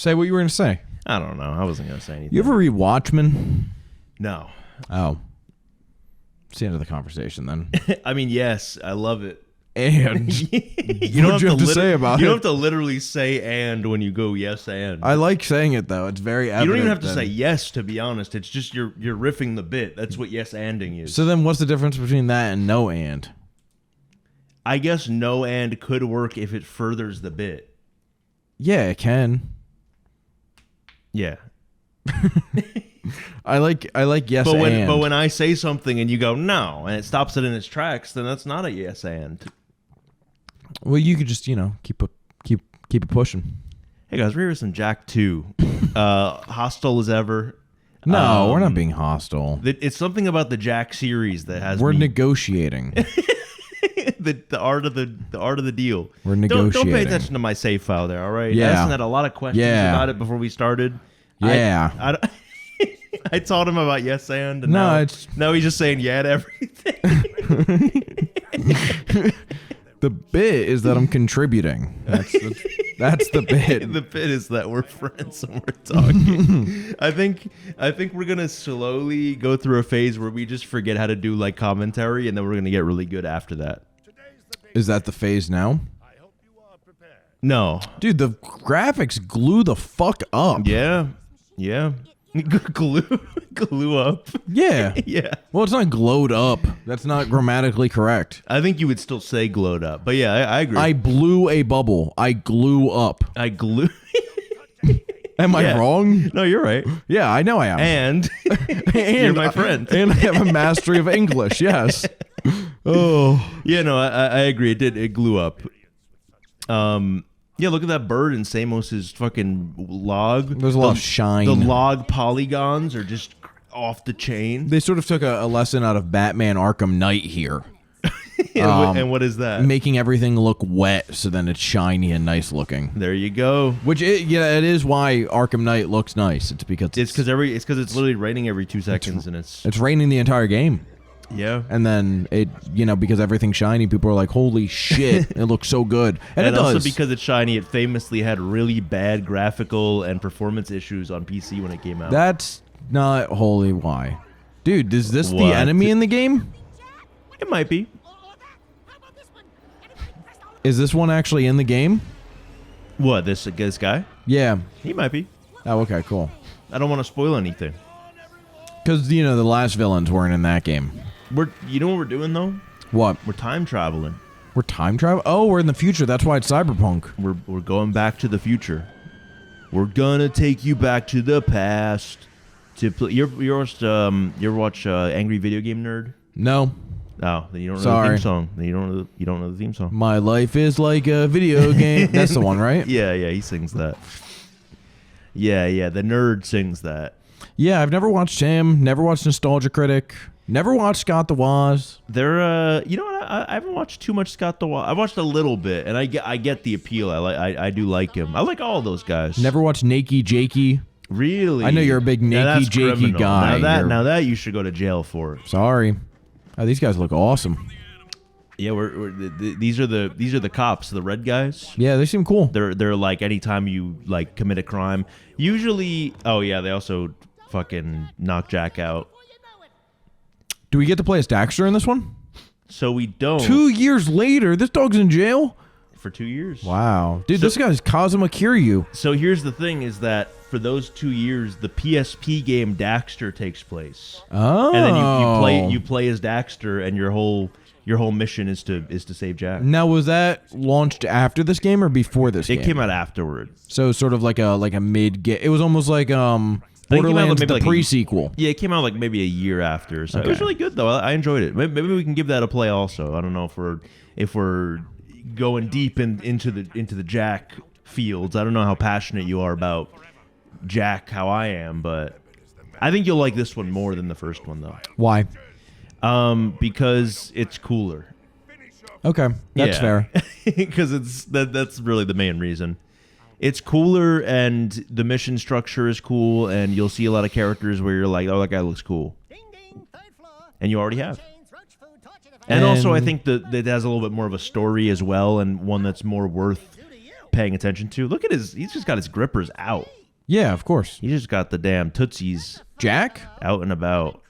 Say what you were going to say. I don't know. I wasn't going to say anything. You ever read Watchmen? No. Oh. It's the end of the conversation then. I mean, yes, I love it. And you don't have to say about you it. don't have to literally say and when you go yes and. I like saying it though. It's very evident. You don't even have to say yes, to be honest. It's just you're riffing the bit. That's what yes anding is. So then what's the difference between that and no and? I guess no and could work if it furthers the bit. Yeah, it can. Yeah. I like yes and. But when I say something and you go no and it stops it in its tracks, then that's not a yes and. Well, you could just, keep it pushing. Hey guys, we're here with some Jack 2. Hostile as ever. No, we're not being hostile. It's something about the Jack series that has We're negotiating. the art of the deal. We're negotiating. Don't pay attention to my save file there, all right? Yeah. Addison had a lot of questions about it before we started. Yeah. I taught him about yes and no, now he's just saying yeah to everything. The bit is that I'm contributing. That's the bit. The bit is that we're friends and we're talking. I think we're gonna slowly go through a phase where we just forget how to do like commentary, and then we're gonna get really good after that. Is that the phase now? No, dude, the graphics glue the fuck up. Yeah. glue up. Yeah. Yeah. Well, it's not glowed up. That's not grammatically correct. I think you would still say glowed up, but yeah, I agree. I blew a bubble. I glue up. I glue. Am I wrong? No, you're right. Yeah, I know I am. And you're my friend. And I have a mastery of English. Yes. Oh. Yeah, no, I agree. It glue up. Yeah, look at that bird in Samos's fucking log. There's a lot of shine. The log polygons are just off the chain. They sort of took a lesson out of Batman Arkham Knight here. And what is that? Making everything look wet so then it's shiny and nice looking. There you go. Which it is why Arkham Knight looks nice. It's because it's it's literally raining every 2 seconds and it's raining the entire game. Yeah. And then it, because everything's shiny, people are like, holy shit, it looks so good. And it does. Also because it's shiny, it famously had really bad graphical and performance issues on PC when it came out. That's not wholly why. Dude, is this the enemy in the game? It might be. Is this one actually in the game? What, this guy? Yeah. He might be. Oh, okay, cool. I don't want to spoil anything. Because, the last villains weren't in that game. You know what we're doing, though? What? We're time traveling. We're time travel? Oh, we're in the future. That's why it's cyberpunk. We're going back to the future. We're gonna take you back to the past. To play. You ever watch Angry Video Game Nerd? No. Oh, then you don't know the theme song. Then you don't know the theme song. My life is like a video game. That's the one, right? Yeah, he sings that. Yeah, the nerd sings that. Yeah, I've never watched him. Never watched Nostalgia Critic. Never watched Scott the Woz. They're you know what? I haven't watched too much Scott the Woz. I watched a little bit, and I get the appeal. I do like him. I like all those guys. Never watched Nakey Jakey. Really? I know you're a big Nakey Jakey guy. Now that you should go to jail for. Sorry. Oh, these guys look awesome. Yeah, these are the cops, the red guys. Yeah, they seem cool. They're like anytime you like commit a crime. Usually, oh yeah, they also fucking knock Jack out. Do we get to play as Daxter in this one? So we don't. 2 years later, this dog's in jail? For 2 years. Wow. Dude, this guy's Kazuma Kiryu. So here's the thing is that for those 2 years, the PSP game Daxter takes place. Oh. And then you play as Daxter and your whole mission is to save Jack. Now, was that launched after this game or before this game? It came out afterward. So sort of like a mid-game. It was almost like Borderlands, the pre-sequel. Yeah, it came out like maybe a year after. So It was really good, though. I enjoyed it. Maybe we can give that a play also. I don't know if we're going deep into the Jack fields. I don't know how passionate you are about Jack, how I am, but I think you'll like this one more than the first one, though. Why? Because it's cooler. Okay, that's fair. Because that's really the main reason. It's cooler, and the mission structure is cool, and you'll see a lot of characters where you're like, oh, that guy looks cool. And you already have. And also, I think that it has a little bit more of a story as well, and one that's more worth paying attention to. Look at he's just got his grippers out. Yeah, of course. He just got the damn tootsies Jack? out and about.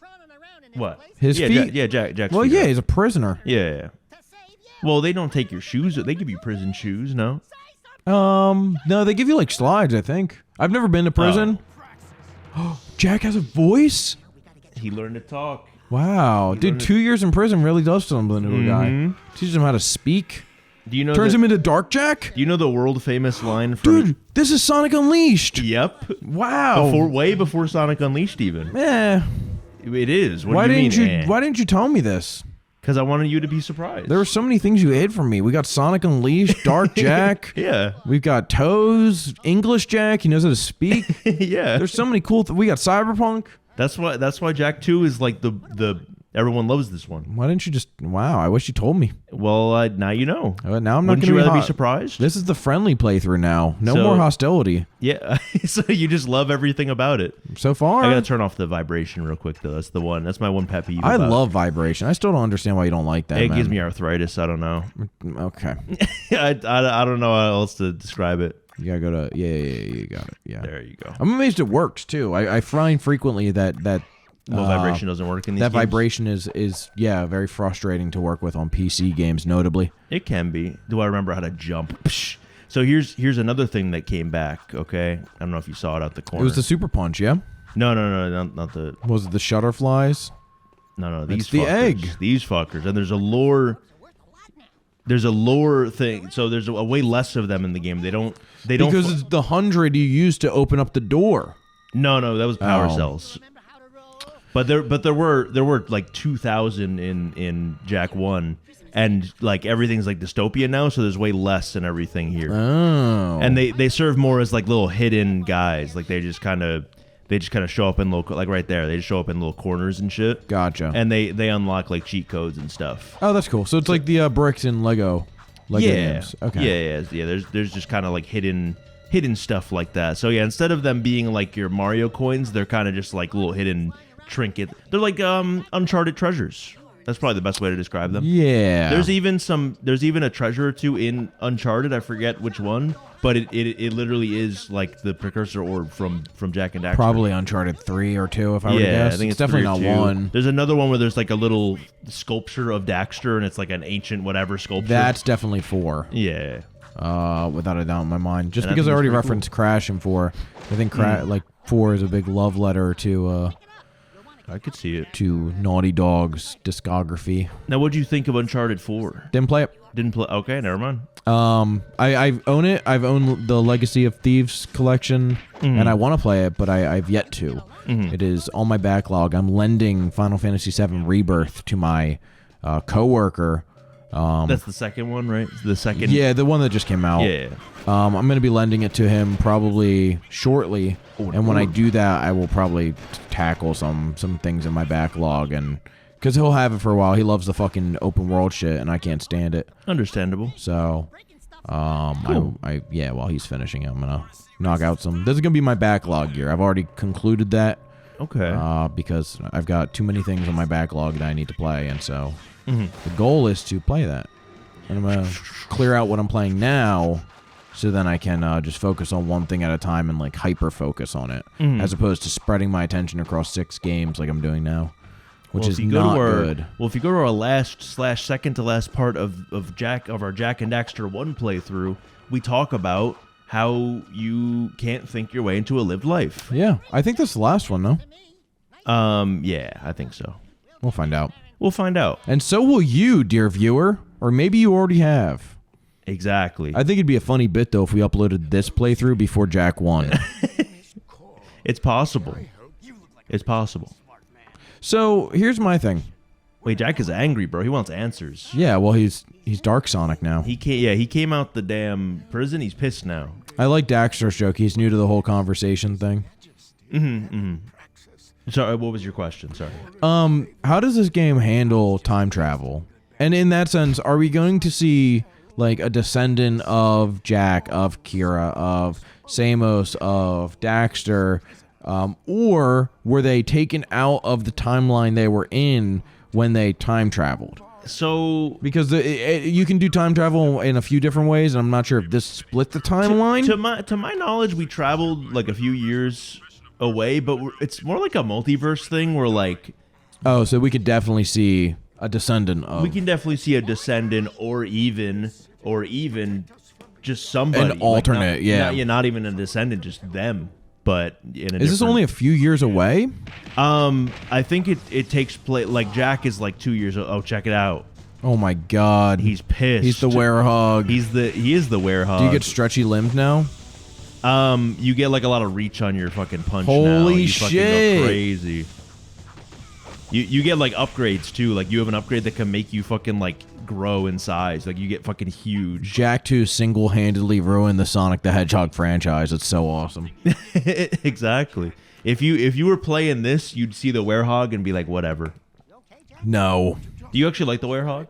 What? His feet? Jack's Well, feet yeah, out. he's a prisoner. Yeah. Well, they don't take your shoes. They give you prison shoes, no? No, they give you like slides, I think. I've never been to prison. Jack has a voice? He learned to talk. Wow. Dude, 2 years in prison really does something to a guy. Teaches him how to speak. Do you know Turns him into Dark Jack? Do you know the world famous line from Dude, this is Sonic Unleashed. Yep. Wow. Way before Sonic Unleashed even. Eh. It is. What Why do you mean? didn't you why didn't you tell me this? Because I wanted you to be surprised. There were so many things you hid from me. We got Sonic Unleashed, Dark Jack. Yeah. We've got Toes, English Jack. He knows how to speak. Yeah. There's so many cool. We got Cyberpunk. That's why Jack 2 is like the everyone loves this one. Why didn't you just? Wow. I wish you told me. Well, now you know. Now I'm not Wouldn't going you to rather be surprised? This is the friendly playthrough now. No more hostility. Yeah. So you just love everything about it. So far. I gotta turn off the vibration real quick though. That's the one. That's my one pet peeve. I love vibration. I still don't understand why you don't like that. It man. gives me arthritis. I don't know. Okay. I don't know how else to describe it. You gotta go to you got it. Yeah. There you go. I'm amazed it works too. I find frequently that vibration doesn't work in these that games? vibration is very frustrating to work with on PC games, notably. It can be. Do I remember how to jump? Psh. So here's another thing that came back. Okay, I don't know if you saw it out the corner. It was the super punch, yeah. No, not the. Was it the shutterflies? No, these It's the fuckers. egg. These fuckers, and there's a lore. There's a lore thing, so there's a way less of them in the game. They don't Because it's the 100 you used to open up the door. No, that was power Oh. cells. But there were like 2,000 in Jack 1, and like everything's like dystopia now, so there's way less and everything here. Oh. And they serve more as like little hidden guys. Like they just kind of show up in little, like right there. They just show up in little corners and shit. Gotcha. And they unlock like cheat codes and stuff. Oh, that's cool. So it's like the bricks in Lego games. Okay. Yeah. There's just kind of like hidden stuff like that. So yeah, instead of them being like your Mario coins, they're kind of just like little hidden trinket. They're like uncharted treasures. That's probably the best way to describe them. Yeah. There's even a treasure or two in Uncharted. I forget which one, but it literally is like the precursor orb from Jack and Daxter. Probably Uncharted 3 or 2, if I were to guess. I think it's definitely 3 or not 2. 1. There's another one where there's like a little sculpture of Daxter, and it's like an ancient whatever sculpture. That's definitely 4. Yeah. Without a doubt in my mind. Just And I because I think already it's pretty referenced Crash in 4, I think like 4 is a big love letter to I could see it. Naughty Dog's discography. Now, what'd you think of Uncharted 4? Didn't play it. Didn't play. Okay, never mind. I own it. I've owned the Legacy of Thieves collection, and I want to play it, but I've yet to. It is on my backlog. I'm lending Final Fantasy VII Rebirth to my coworker. That's the second one, right? The second. Yeah, the one that just came out. Yeah. I'm going to be lending it to him probably shortly, and when I do that, I will probably tackle some things in my backlog, and because he'll have it for a while. He loves the fucking open world shit, and I can't stand it. Understandable. So, Cool. while he's finishing it, I'm gonna knock out some. This is gonna be my backlog year. I've already concluded that. Okay. Because I've got too many things on my backlog that I need to play, and so the goal is to play that. And I'm gonna clear out what I'm playing now, so then I can just focus on one thing at a time and like hyper focus on it, as opposed to spreading my attention across 6 games like I'm doing now, which is not good. Well, if you go to our last/second to last part of our Jack and Daxter 1 playthrough, we talk about how you can't think your way into a lived life. Yeah, I think that's the last one, no? Yeah, I think so. We'll find out. We'll find out. And so will you, dear viewer, or maybe you already have. Exactly. I think it'd be a funny bit, though, if we uploaded this playthrough before Jack 1. It's possible. It's possible. So, here's my thing. Wait, Jack is angry, bro. He wants answers. Yeah, well, he's Dark Sonic now. He came out the damn prison. He's pissed now. I like Daxter's joke. He's new to the whole conversation thing. Sorry, what was your question? Sorry. How does this game handle time travel? And in that sense, are we going to see like a descendant of Jack, of Kira, of Samos, of Daxter, or were they taken out of the timeline they were in when they time traveled? So Because you can do time travel in a few different ways, and I'm not sure if this split the timeline. to my knowledge, we traveled like a few years away, but it's more like a multiverse thing where like. Oh, so we could definitely see a descendant of. We can definitely see a descendant, or even just somebody. An alternate, not even a descendant, just them. But is this only a few years away? I think it takes place. Like Jack is like 2 years. Oh, check it out. Oh my God, He's pissed. He's the werehog. He is the werehog. Do you get stretchy limbs now? You get like a lot of reach on your fucking punch. Holy now. You shit! Fucking go crazy. You get like upgrades too. Like you have an upgrade that can make you fucking like grow in size. Like you get fucking huge. Jack 2 single-handedly ruined the Sonic the Hedgehog franchise. It's so awesome. Exactly. If you were playing this, you'd see the werehog and be like, whatever. No. Do you actually like the werehog?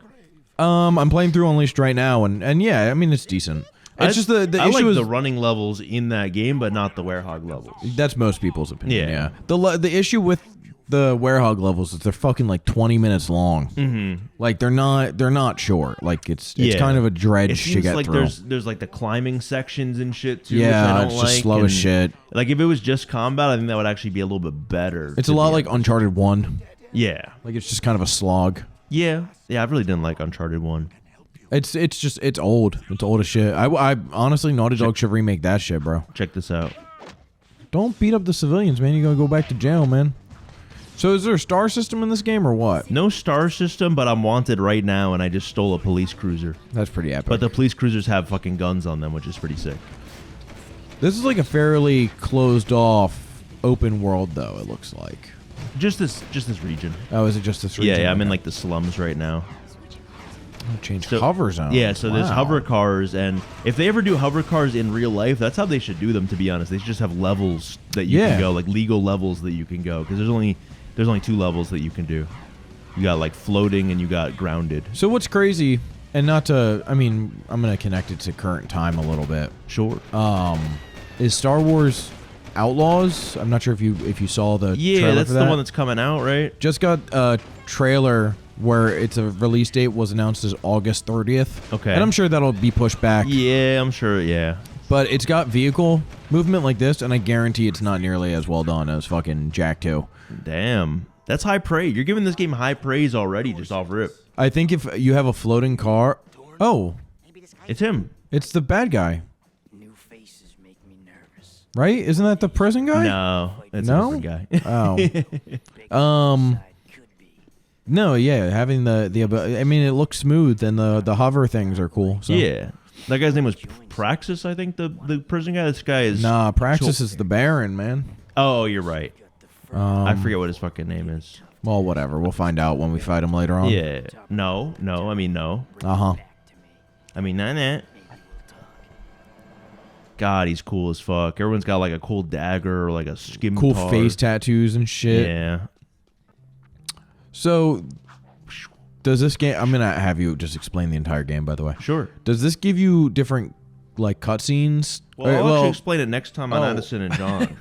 I'm playing through Unleashed right now, and yeah, I mean it's decent. It's just the I issue like is the running levels in that game, but not the werehog levels. that's most people's opinion. Yeah. The issue with the werehog levels is they're fucking like 20 minutes long. Mm-hmm. Like they're not short. Like it's kind of a dredge to get like through. There's like the climbing sections and shit too. Yeah, which I don't it's like, just slow as shit. Like if it was just combat, I think that would actually be a little bit better. It's a lot like Uncharted 1. Yeah. Like it's just kind of a slog. Yeah. I really didn't like Uncharted 1. It's old. It's old as shit. I honestly, Naughty Dog should remake that shit, bro. Check this out. Don't beat up the civilians, man. You're gonna go back to jail, man. So is there a star system in this game or what? No star system, but I'm wanted right now, and I just stole a police cruiser. That's pretty epic. But the police cruisers have fucking guns on them, which is pretty sick. This is like a fairly closed off open world, though. It looks like. Just this region. Oh, is it just this region? Yeah. I'm in like the slums right now. Change hover zone. Yeah, so there's Wow. hover cars, and if they ever do hover cars in real life, that's how they should do them. To be honest, they should just have levels that you can go, like legal levels that you can go, because there's only 2 levels that you can do. You got like floating and you got grounded. So what's crazy, and not to, I mean, I'm gonna connect it to current time a little bit. Sure. Is Star Wars Outlaws? I'm not sure if you saw the trailer that's for that. the one that's coming out, right? Just got a trailer where it's a release date was announced as August 30th. Okay. And I'm sure that'll be pushed back. Yeah, I'm sure. Yeah. But it's got vehicle movement like this, and I guarantee it's not nearly as well done as fucking Jack 2. Damn. That's high praise. You're giving this game high praise already, just off rip. I think if you have a floating car... Oh, It's him. it's the bad guy, New faces make me nervous. right? Isn't that the prison guy? No, it's No? a different guy. Oh. No, yeah, having the I mean, it looks smooth, and the hover things are cool. So. Yeah. That guy's name was Praxis, I think, the prison guy. This guy is... Nah, Praxis is the Baron, man. Oh, you're right. I forget what his fucking name is. Well, whatever. We'll find out when we fight him later on. Yeah. No. I mean, no. Uh-huh. I mean, nah. God, he's cool as fuck. Everyone's got like a cool dagger or like a scimitar. Cool face tattoos and shit. Yeah. So, does this game... I'm going to have you just explain the entire game, by the way. Sure. Does this give you different, like, cutscenes? Well, I'll actually explain it next time on Addison and Jahn.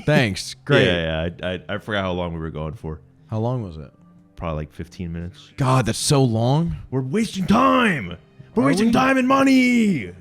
Thanks. Great. Yeah. I forgot how long we were going for. How long was it? Probably like 15 minutes. God, that's so long. We're wasting time. We're Are wasting we? time and money.